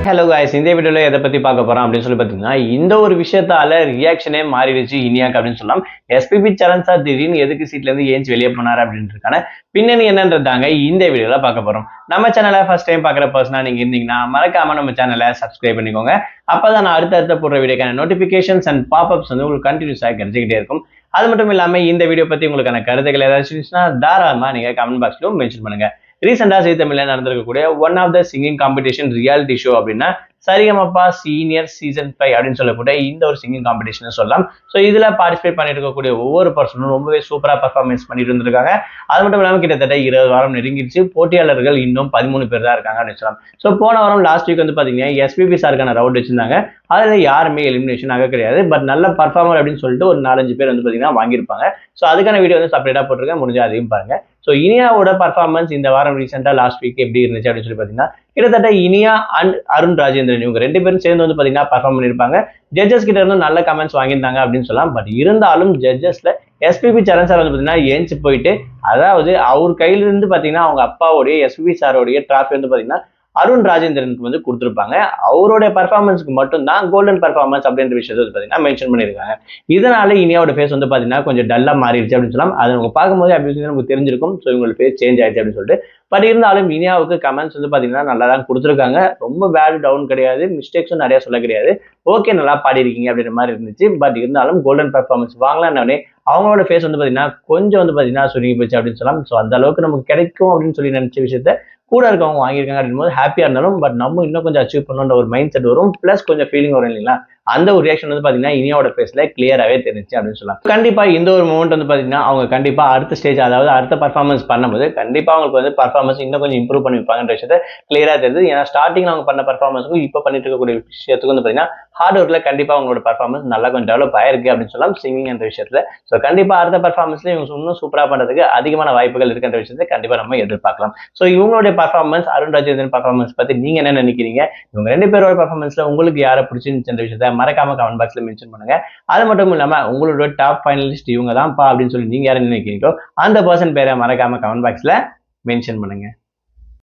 Hello guys, இந்த வீடியோல எதை பத்தி பார்க்க போறோம் அப்படின்னு சொல்லி பாத்தீங்கன்னா, இந்த ஒரு விஷயத்தால ரியாக்ஷனே மாறிடுச்சு இனியாக்கு அப்படின்னு சொல்லலாம். எஸ்பிபி சரண் சார் திடீர்னு எதுக்கு சீட்ல இருந்து ஏஞ்சி வெளியே போனாரு அப்படின்றதுக்கான பின்னணி என்னன்றதாங்க இந்த வீடியோல பார்க்க போறோம். நம்ம சேனலை ஃபர்ஸ்ட் டைம் பார்க்குற பர்சனா நீங்க இருந்தீங்கன்னா மறக்காம நம்ம சேனலை சப்ஸ்கிரைப் பண்ணிக்கோங்க. அப்பதான் நான் அடுத்த போடுற வீடியோக்கான நோட்டிபிகேஷன்ஸ் அண்ட் பாப்அப்ஸ் வந்து உங்களுக்கு கண்டினியூஸா கிடைச்சிக்கிட்டே இருக்கும். அது மட்டும் இல்லாம இந்த வீடியோ பத்தி உங்களுக்கான கருத்துக்கள் ஏதாச்சும் இருந்துச்சுன்னா தாராளமா நீங்க கமெண்ட் பாக்ஸ்லயும் மென்ஷன் பண்ணுங்க. ரீசெண்டா ஜீ தமிழ்ல நடந்திருக்கக்கூடிய one of the singing competition reality show அப்படின்னா சரிகமப்பா சீனியர் சீசன் 5 அப்படின்னு சொல்லக்கூடிய இந்த ஒரு சிங்கிங் காம்படிஷன் சொல்லலாம். ஸோ இதுல பார்ட்டிசிபேட் பண்ணிட்டு இருக்கக்கூடிய ஒவ்வொரு பர்சனும் ரொம்பவே சூப்பரா பர்ஃபார்மன்ஸ் பண்ணிட்டு இருந்திருக்காங்க. அது மட்டும் இல்லாமல் கிட்டத்தட்ட 20 வாரம் நெருங்கிடுச்சு. போட்டியாளர்கள் இன்னும் 13 பேர் தான் இருக்காங்க அப்படின்னு சொல்லலாம். ஸோ போன வாரம் லாஸ்ட் வீக் வந்து பாத்தீங்கன்னா எஸ்பிபி சாருக்கான ரவுண்ட் வச்சிருந்தாங்க. அதுல யாருமே எலிமினேஷன் ஆக கிடையாது. பட் நல்ல பர்ஃபார்மர் அப்படின்னு சொல்லிட்டு ஒரு 4-5 பேர் வந்து பாத்தீங்கன்னா வாங்கியிருப்பாங்க. ஸோ அதுக்கான வீடியோ வந்து செப்பரேட்டா போட்டிருக்கேன், முடிஞ்சா அதையும் பாருங்க. ஸோ இனியாவோட பர்ஃபார்மன்ஸ் இந்த வாரம் ரீசெண்டா லாஸ்ட் வீக் எப்படி இருந்துச்சு அப்படின்னு சொல்லி பாத்தீங்கன்னா கிட்டத்தட்ட இனியா அண்ட் அருண் ராஜேந்திரன் இவங்க 2 பேரும் சேர்ந்து வந்து பாத்தீங்கன்னா பர்ஃபார்ம் பண்ணியிருப்பாங்க. ஜட்ஜஸ் கிட்ட இருந்து நல்ல கமெண்ட்ஸ் வாங்கியிருந்தாங்க அப்படின்னு சொல்லலாம். பட் இருந்தாலும் ஜட்ஜஸ்ல எஸ்பிபி சரண் சார் வந்து பாத்தீங்கன்னா ஏஞ்சி போயிட்டு, அதாவது அவர் கையில இருந்து பாத்தீங்கன்னா அவங்க அப்பாவுடைய எஸ்பிபி சாரோடைய டிராஃபி வந்து பாத்தீங்கன்னா அருண் ராஜேந்திரனுக்கு வந்து கொடுத்துருப்பாங்க. அவருடைய பர்ஃபார்மன்ஸ்க்கு மட்டும் தான் கோல்டன் பர்ஃபார்மன்ஸ் அப்படின்ற விஷயத்தை வந்து பாத்தீங்கன்னா மென்ஷன் பண்ணியிருக்காங்க. இதனால இனியாவோட ஃபேஸ் வந்து பாத்தீங்கன்னா கொஞ்சம் டல்லா மாறிடுச்சு அப்படின்னு சொல்லலாம். அதை அவங்க பார்க்கும்போது அப்படி நமக்கு தெரிஞ்சிருக்கும். ஸோ இவங்களோட ஃபேஸ் சேஞ்ச் ஆயிடுச்சு அப்படின்னு சொல்லிட்டு. பட் இருந்தாலும் இனியாவுக்கு கமெண்ட்ஸ் வந்து பாத்தீங்கன்னா நல்லா தான் கொடுத்துருக்காங்க. ரொம்ப வேல்யூ டவுன் கிடையாது, மிஸ்டேக்ஸும் நிறைய சொல்ல கிடையாது. ஓகே, நல்லா பாடிருக்கீங்க அப்படின்ற மாதிரி இருந்துச்சு. பட் இருந்தாலும் கோல்டன் பர்ஃபார்மன்ஸ் வாங்கலாம்னே அவங்களோட ஃபேஸ் வந்து பாத்தீங்கன்னா கொஞ்சம் வந்து பாத்தீங்கன்னா சுருங்கி போச்சு அப்படின்னு சொல்லலாம். ஸோ அந்த அளவுக்கு நமக்கு கிடைக்கும் அப்படின்னு சொல்லி நினைச்ச விஷயத்த கூட இருக்கவங்க வாங்கியிருக்காங்க அப்படின்போது ஹாப்பியா இருந்தாலும் பட் நம்ம இன்னும் கொஞ்சம் அச்சீவ் பண்ணணுன்ற ஒரு மைண்ட் செட் வரும். பிளஸ் கொஞ்சம் ஃபீலிங் வரும் இல்லைங்களா? அந்த ஒரு ரியாக்ஷன் வந்து பாத்தீங்கன்னா இனியாவோட ஃபேஸ்ல கிளியராகவே தெரிஞ்சு அப்படின்னு சொல்லலாம். கண்டிப்பா இந்த ஒரு மூமெண்ட் வந்து பாத்தீங்கன்னா அவங்க கண்டிப்பா அடுத்த ஸ்டேஜ், அதாவது அடுத்த பர்ஃபார்மன்ஸ் பண்ணும்போது கண்டிப்பா அவங்களுக்கு வந்து பர்ஃபார்மன்ஸ் இன்னும் கொஞ்சம் இம்ப்ரூவ் பண்ணி வைப்பாங்கன்ற விஷயத்த கிளியரா தெரியுது. ஏன்னா ஸ்டார்டிங்ல அவங்க பண்ண பர்ஃபார்மன்ஸுக்கும் இப்போ பண்ணிட்டு இருக்கக்கூடிய விஷயத்துக்கு வந்து பாத்தீங்கன்னா ஹார்ட் ஒர்க்ல கண்டிப்பா அவங்களோட பர்ஃபார்மன்ஸ் நல்லா கொஞ்சம் டெவலப் ஆயிருக்கு அப்படின்னு சொல்லலாம் சிங்கிங் என்ற விஷயத்துல. ஸோ கண்டிப்பா அடுத்த பர்ஃபார்மன்ஸ்ல இவங்க இன்னும் சூப்பரா பண்றதுக்கு அதிகமான வாய்ப்புகள் இருக்குன்ற விஷயத்தை கண்டிப்பா நம்ம எதிர்பார்க்கலாம். ஸோ இவங்களுடைய பர்ஃபார்மன்ஸ், அருண் ராஜேந்திரன் பர்ஃபார்மன்ஸ் பத்தி நீங்க என்ன நினைக்கிறீங்க? இவங்க 2 பேரோட பர்ஃபார்மன்ஸ்ல உங்களுக்கு யாரை பிடிச்சிருந்துச்சுன்ற விஷயத்த மறக்காம கமெண்ட் பாக்ஸ்ல மென்ஷன் பண்ணுங்க. அது மட்டும் இல்லாம உங்களோட டாப் ஃபைனலிஸ்ட் இவங்க தான்ப்பா அப்படின்னு சொல்லி நீங்க யாரை நினைக்கிறீங்களோ அந்த பர்சன் பேரை மறக்காம கமெண்ட் பாக்ஸ்ல மென்ஷன் பண்ணுங்க.